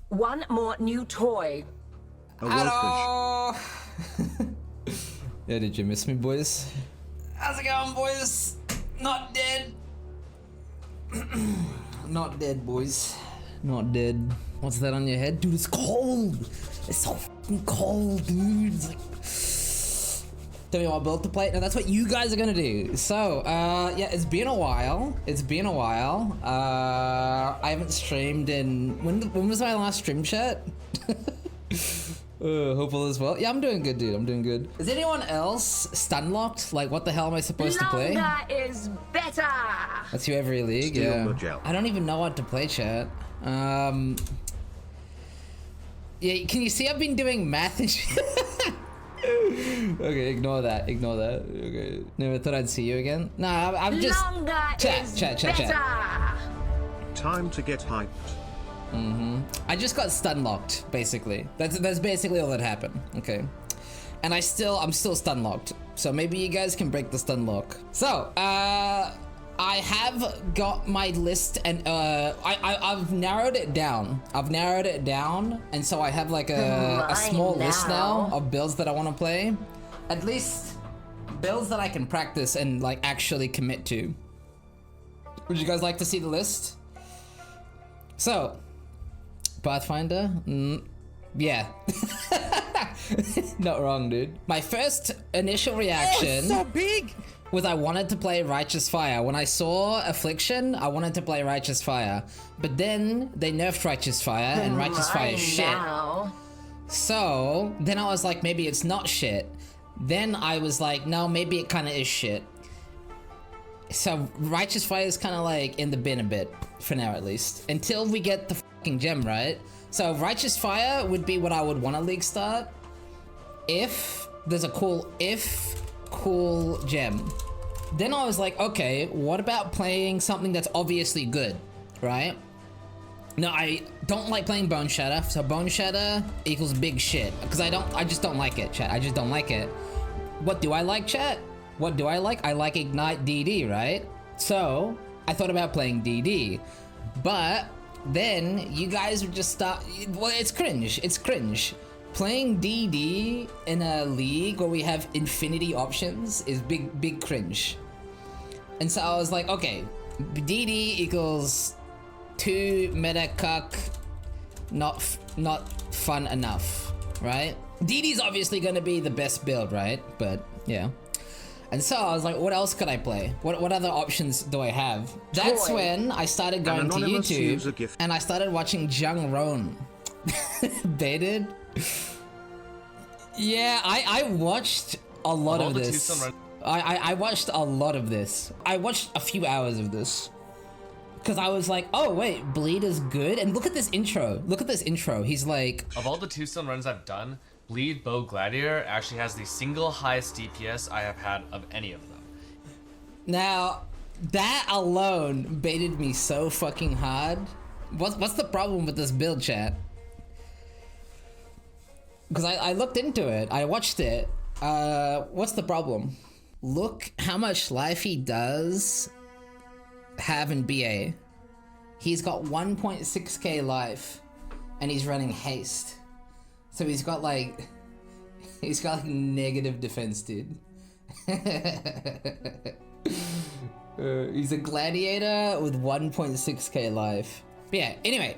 One more new toy. Hello! Yeah, did you miss me, boys? How's it going, boys? Not dead. Not dead, boys. Not dead. What's that on your head? Dude, it's cold! It's so fucking cold, dude. It's like... Tell me what build to play. No, that's what you guys are gonna do. So, yeah, it's been a while. I haven't streamed in... When was my last stream, chat? Hope all is well. Yeah, I'm doing good, dude. I'm doing good. Is anyone else stun locked? Like, what the hell am I supposed to play? Longer is better. That's you every league, Steelmage. yeah. I don't even know what to play, chat. Yeah, can you see I've been doing math and shit? Okay, ignore that. Okay, never thought I'd see you again. Nah, I'm just... Longer Chat. Time to get hyped. I just got stun locked, basically. That's basically all that happened. Okay, and I'm still stun locked. So maybe you guys can break the stun lock. So I have got my list, and I've narrowed it down. And so I have like a small list now of builds that I want to play. At least builds that I can practice and like actually commit to. Would you guys like to see the list? So, Pathfinder? Yeah. Not wrong, dude. My first initial reaction... Oh, it's so big! Was I wanted to play Righteous Fire. When I saw Affliction, I wanted to play Righteous Fire. But then they nerfed Righteous Fire, and Righteous Fire is shit. Now. So, then I was like, maybe it's not shit. Then I was like, no, maybe it kind of is shit. So, Righteous Fire is kind of like in the bin a bit, for now at least. Until we get the fucking gem, right? So, Righteous Fire would be what I would want to league start. If there's a cool gem. Then I was like, okay, what about playing something that's obviously good, right? No, I don't like playing Bone Shatter, so Bone Shatter equals big shit. Because I just don't like it, chat. I just don't like it. What do I like, chat? What do I like? I like Ignite DD, right? So, I thought about playing DD. But then you guys would just start... Well, it's cringe. It's cringe. Playing DD in a league where we have infinity options is big cringe. And so I was like, okay, DD equals 2 meta cuck, not fun enough, right? DD's obviously gonna be the best build, right? But yeah. And so I was like, what else could I play? What other options do I have? That's when I started going to YouTube and I started watching Jungroan. Baited? Yeah, I watched a lot of this. I watched a lot of this. I watched a few hours of this. Because I was like, oh wait, Bleed is good? And look at this intro. Look at this intro. He's like... Of all the two-stone runs I've done, Bleed Bow Gladiator actually has the single highest DPS I have had of any of them. Now, that alone baited me so fucking hard. What's the problem with this build, chat? Because I looked into it, I watched it. What's the problem? Look how much life he does have in BA. He's got 1.6k life, and he's running haste. So he's got like negative defense, dude. He's a gladiator with 1.6k life. But yeah, anyway.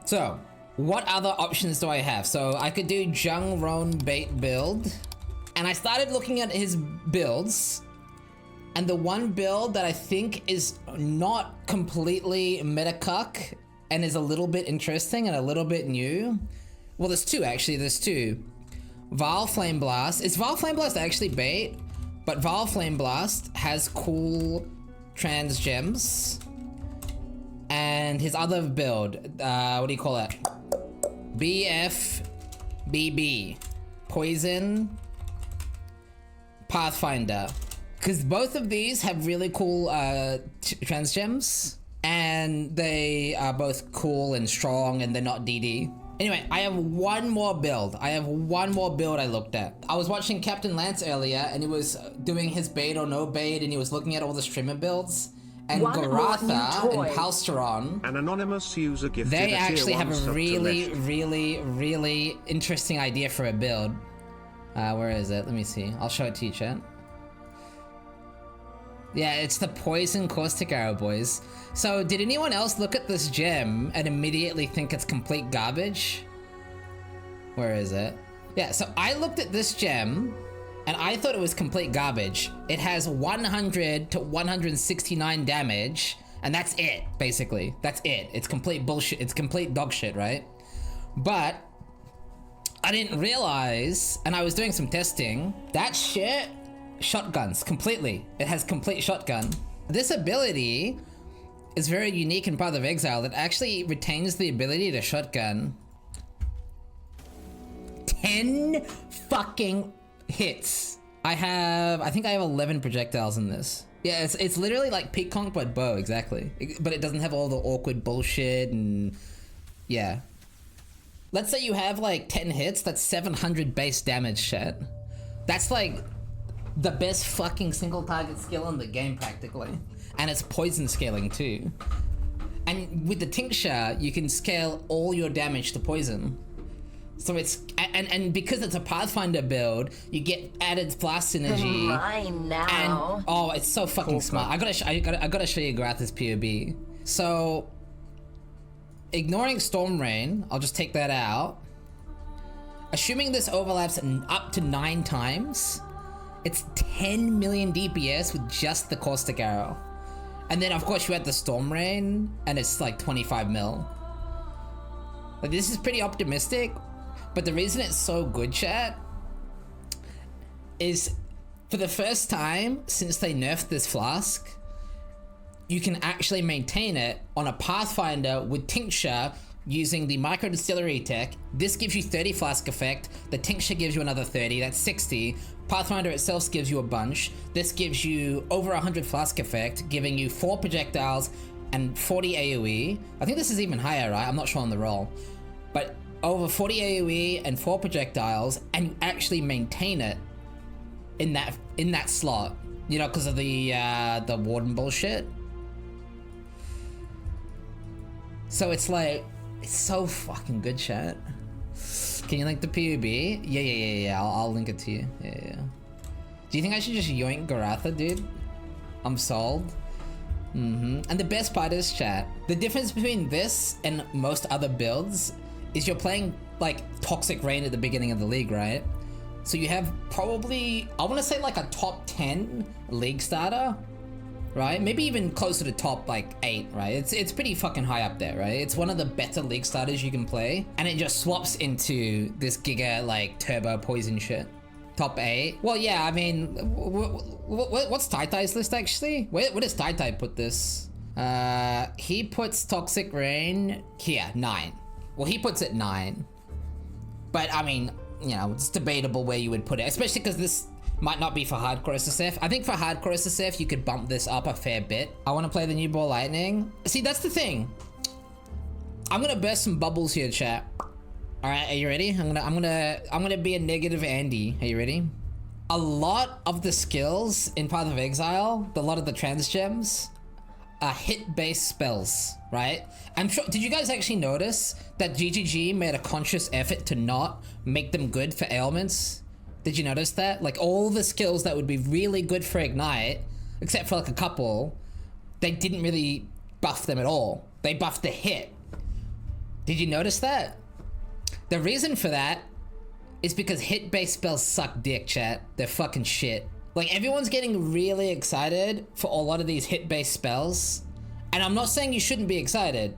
So, what other options do I have? So I could do Jungroan bait build. And I started looking at his builds. And the one build that I think is not completely meta cuck and is a little bit interesting and a little bit new. Well, there's two actually, there's two. Vile Flame Blast. Is Vile Flame Blast actually bait? But Vile Flame Blast has cool trans gems. And his other build, what do you call it? BFBB. Poison. Pathfinder. Because both of these have really cool trans gems. And they are both cool and strong and they're not DD. Anyway, I have one more build. I looked at. I was watching Captain Lance earlier and he was doing his bait or no bait and he was looking at all the streamer builds. and One more new Garatha toy. and Palsteron, An anonymous user gifted they a actually tier 1 have a sub to really, Leshy. really interesting idea for a build. Where is it? Let me see. I'll show it to you, chat. Yeah, it's the Poison Caustic Arrow, boys. So, did anyone else look at this gem and immediately think it's complete garbage? Where is it? Yeah, so I looked at this gem and I thought it was complete garbage. It has 100 to 169 damage, and that's it, basically. That's it. It's complete bullshit. It's complete dog shit, right? But I didn't realize, and I was doing some testing, that shit shotguns completely. It has complete shotgun. This ability is very unique in Path of Exile. That actually retains the ability to shotgun 10 fucking hits. I think I have 11 projectiles in this. Yeah, it's literally like Peacock but bow, exactly. But it doesn't have all the awkward bullshit and yeah. Let's say you have like 10 hits, that's 700 base damage, chat. That's like the best fucking single target skill in the game practically. And it's poison scaling too. And with the tincture, you can scale all your damage to poison. So it's, and because it's a Pathfinder build, you get added blast synergy. Mine now. And, oh, it's so fucking smart. I gotta show you Garatha's POB. So, ignoring Storm Rain, I'll just take that out. Assuming this overlaps up to 9 times, it's 10 million DPS with just the Caustic Arrow. And then of course you add the Storm Rain, and it's like 25 mil. Like, this is pretty optimistic, but the reason it's so good, chat, is for the first time since they nerfed this flask, you can actually maintain it on a Pathfinder with Tincture using the micro distillery tech. This gives you 30 flask effect, the Tincture gives you another 30, that's 60. Pathfinder itself gives you a bunch. This gives you over 100 flask effect, giving you 4 projectiles and 40 AoE. I think this is even higher, right? I'm not sure on the roll. But over 40 AoE and 4 projectiles, and you actually maintain it in that slot. You know, because of the Warden bullshit. So it's like, it's so fucking good, chat. Can you link the PUB? Yeah. I'll link it to you. Yeah. Do you think I should just yoink Garatha, dude? I'm sold. And the best part is, chat, the difference between this and most other builds is you're playing like Toxic Rain at the beginning of the league, right? So you have probably, I want to say like a top 10 league starter, right? Maybe even closer to top like 8, right? It's pretty fucking high up there, right? It's one of the better league starters you can play, and it just swaps into this giga like turbo poison shit. Top 8. Well, yeah, I mean, what's Tai Tai's list actually? Where does Tai Tai put this? He puts Toxic Rain here, 9. Well, he puts it 9. But I mean, you know, it's debatable where you would put it, especially because this might not be for hardcore SSF. I think for hardcore SSF, you could bump this up a fair bit. I want to play the new Ball Lightning. See, that's the thing. I'm gonna burst some bubbles here, chat. All right, are you ready? I'm gonna be a negative Andy. Are you ready? A lot of the skills in Path of Exile, a lot of the trans gems, are hit-based spells, right? I'm sure. Did you guys actually notice that GGG made a conscious effort to not make them good for ailments? Did you notice that? Like, all the skills that would be really good for Ignite, except for like a couple, they didn't really buff them at all. They buffed the hit. Did you notice that? The reason for that is because hit-based spells suck dick, chat. They're fucking shit. Like, everyone's getting really excited for a lot of these hit-based spells. And I'm not saying you shouldn't be excited,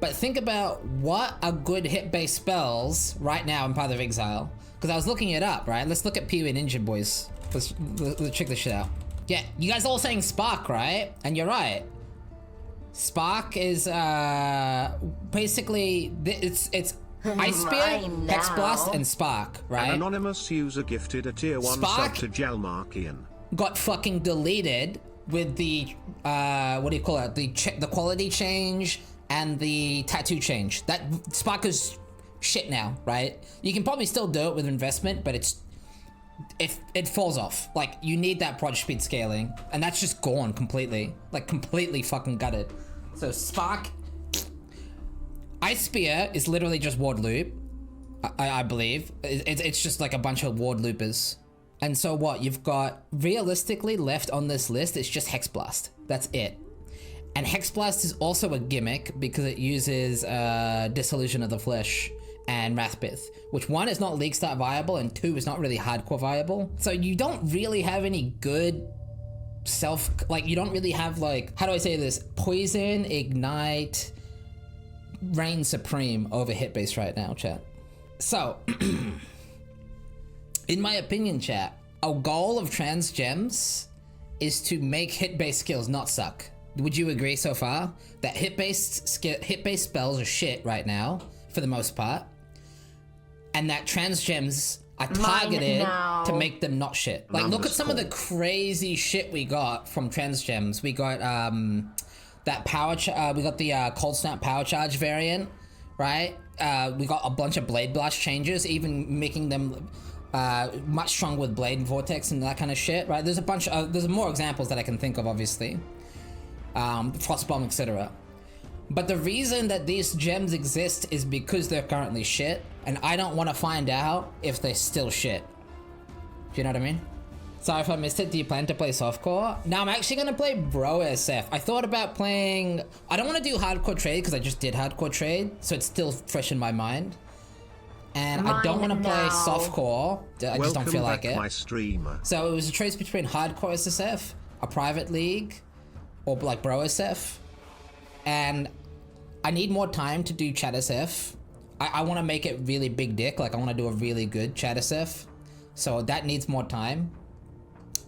but think about what are good hit-based spells right now in Path of Exile. Because I was looking it up, right? Let's look at PoE Ninja, boys. Let's check this shit out. Yeah, you guys all saying Spark, right? And you're right. Spark is basically it's Ice Spear, Hex Blast, and Spark, right? An anonymous user gifted a tier 1 Spark sub to Gelmarkian. Got fucking deleted with the what do you call it? The quality change and the tattoo change. That Spark is shit now, right? You can probably still do it with investment, but it's if it falls off. Like, you need that proj speed scaling, and that's just gone completely. Like, completely fucking gutted. So Spark, Ice Spear is literally just ward loop, I believe. It's just like a bunch of ward loopers. And so what you've got realistically left on this list is just Hex Blast. That's it. And Hex Blast is also a gimmick because it uses Dissolution of the Flesh and Wrathpith, which one is not league start viable and two is not really hardcore viable. So you don't really have any good like, you don't really have, like, how do I say this? Poison, Ignite, Reign Supreme over hit base right now, chat. So, in my opinion, chat, a goal of trans gems is to make hit base skills not suck. Would you agree so far? That hit based spells are shit right now, for the most part. And that trans gems are targeted to make them not shit. Like, look at some of the crazy shit we got from trans gems. We got that power, we got the Cold Snap Power Charge variant, right? We got a bunch of Blade Blast changes, even making them much stronger with Blade and Vortex and that kind of shit, right? There's a bunch of, there's more examples that I can think of, obviously. Frostbomb, etc. But the reason that these gems exist is because they're currently shit, and I don't want to find out if they're still shit. Do you know what I mean? Sorry if I missed it. Do you plan to play softcore? No, I'm actually gonna play Bro SF. I thought about playing, I don't want to do hardcore trade because I just did hardcore trade, so it's still fresh in my mind. And I don't want to play softcore. I just don't feel like it. My streamer. So it was a choice between hardcore SSF, a private league, or like Bro SF. And I need more time to do chat SF. I want to make it really big dick. Like, I want to do a really good chat SF. So that needs more time.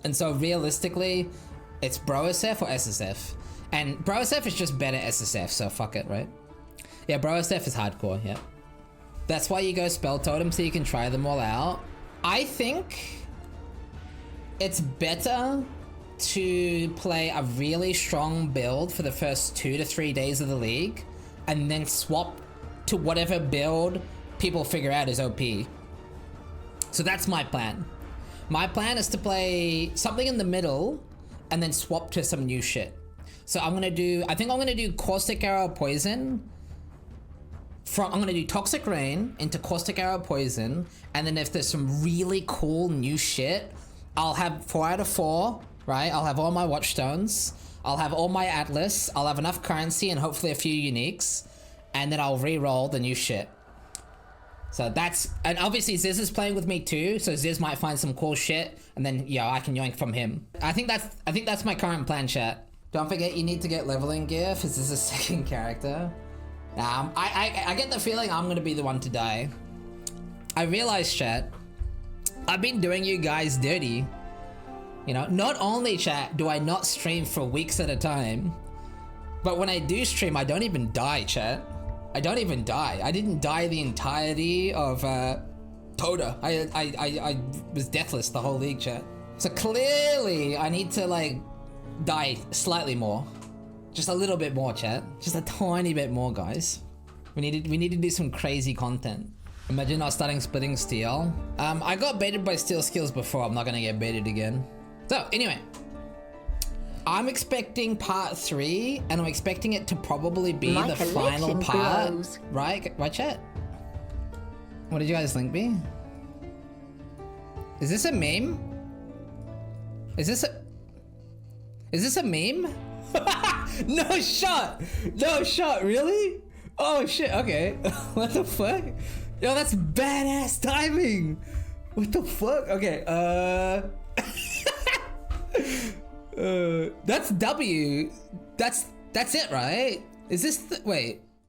And so realistically, it's Bro SF or SSF. And Bro SF is just better SSF, so fuck it, right? Yeah, Bro SF is hardcore, yeah. That's why you go Spell Totem, so you can try them all out. I think it's better to play a really strong build for the first 2 to 3 days of the league, and then swap to whatever build people figure out is OP. So that's my plan. My plan is to play something in the middle and then swap to some new shit. So I'm gonna do, I think I'm gonna do Caustic Arrow Poison. I'm gonna do Toxic Rain into Caustic Arrow Poison, and then if there's some really cool new shit, I'll have 4 out of 4, right? I'll have all my Watchstones, I'll have all my Atlas, I'll have enough currency and hopefully a few uniques, and then I'll re-roll the new shit. So that's, and obviously Ziz is playing with me too, so Ziz might find some cool shit, and then, yeah, I can yoink from him. I think that's my current plan, chat. Don't forget you need to get leveling gear, because this is a second character. I get the feeling I'm gonna be the one to die. I realize, chat, I've been doing you guys dirty. You know, not only, chat, do I not stream for weeks at a time, but when I do stream, I don't even die, chat. I don't even die. I didn't die the entirety of Toda. I was deathless the whole league, chat. So clearly, I need to, like, die slightly more. Just a little bit more, chat. Just a tiny bit more, guys. We need to do some crazy content. Imagine not starting splitting steel. I got baited by steel skills before. I'm not gonna get baited again. So anyway, I'm expecting part 3, and I'm expecting it to probably be the final part. Grows. Right, chat? What did you guys think, B? Is this a meme? Is this a meme? No shot! No shot, really? Oh shit, okay. What the fuck? Yo, that's badass timing! What the fuck? Okay, that's W. That's it, right? Is this wait.